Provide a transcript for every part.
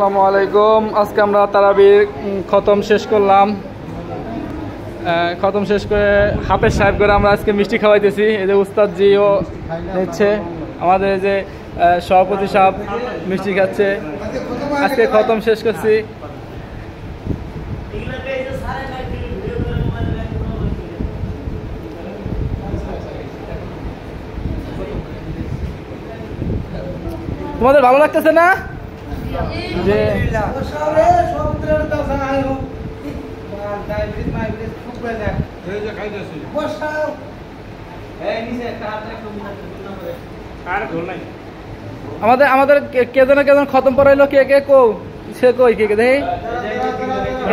আসসালামু আলাইকুম। আজকে আমরা তারাবির খতম শেষ করলাম। খতম শেষ করে হাফেজ সাহেব করে আমরা আজকে মিষ্টি খাওয়াইতেছি। এই যে উস্তাদ জিও নিচ্ছে, আমাদের যে সভাপতি সাহেব মিষ্টি খাচ্ছে। আজকে খতম শেষ করছি। তোমাদের ভালো লাগতেছে না? যে আমাদের কেজন খতম পড়াইলো, কে কে কো সে কই কে দেখি।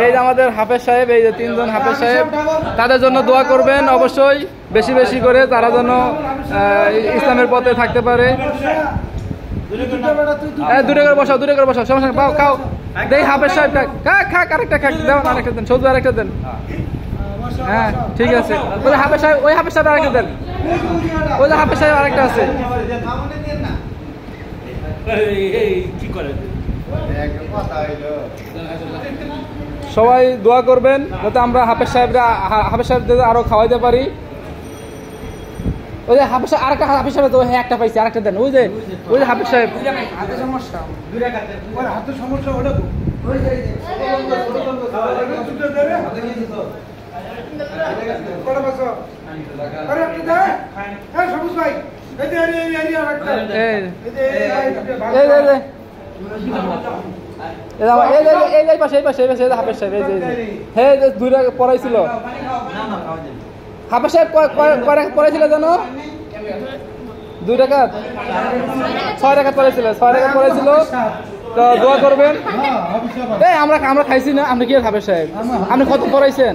এই যে আমাদের হাফেজ সাহেব, এই যে তিনজন হাফেজ সাহেব, তাদের জন্য দোয়া করবেন অবশ্যই বেশি বেশি করে, তারা যেন ইসলামের পথে থাকতে পারে। দূরে করে বসাও সমস্যা পাও খাও। দেই হাফেজ সাহেব খাক আরেকটা খাক, দেন আরেকটা দেন, সৌদি আরেকটা দেন। হ্যাঁ ঠিক আছে, ওই হাফেজ সাহেব আরেকটা দেন, ওই যে হাফেজ সাহেব আরেকটা আছে। সবাই দোয়া করবেন যাতে আমরা হাফেজ সাহেবদের আরো খাওয়াইতে পারি। ওই যে হাফেজ সাহেব আরেকটা হাফেজ সাহেব তো একটা পাইছি, আরেকটা দেন। ওই যে হাফেজ সাহেব হাতের সমস্যা, হাতের সমস্যা ওটা হাফেজ সাহেব হ্যাঁ দুইটা পড়াইছিল। হাফেজ সাহেব পড়াইছিল জানো 2 রাকাত 6 রাকাত পড়াইছিল, 6 রাকাত পড়াইছিল। তো দোয়া করবেন। আমরা খাইছি না, আপনি কি হাফেজ সাহেব আপনি কত পড়াইছেন?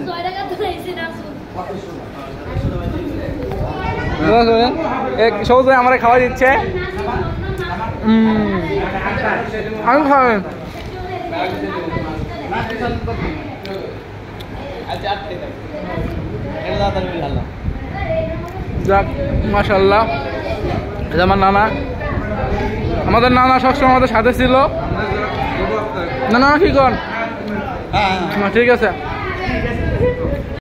দোয়া করবেন। সৌদি আমরা খাওয়া দিচ্ছে, আমি খাবেন। যাক মাশাআল্লাহ, এটা আমার নানা, আমাদের নানা সবসময় আমাদের সাথে ছিল। নানা কি কর? ঠিক আছে।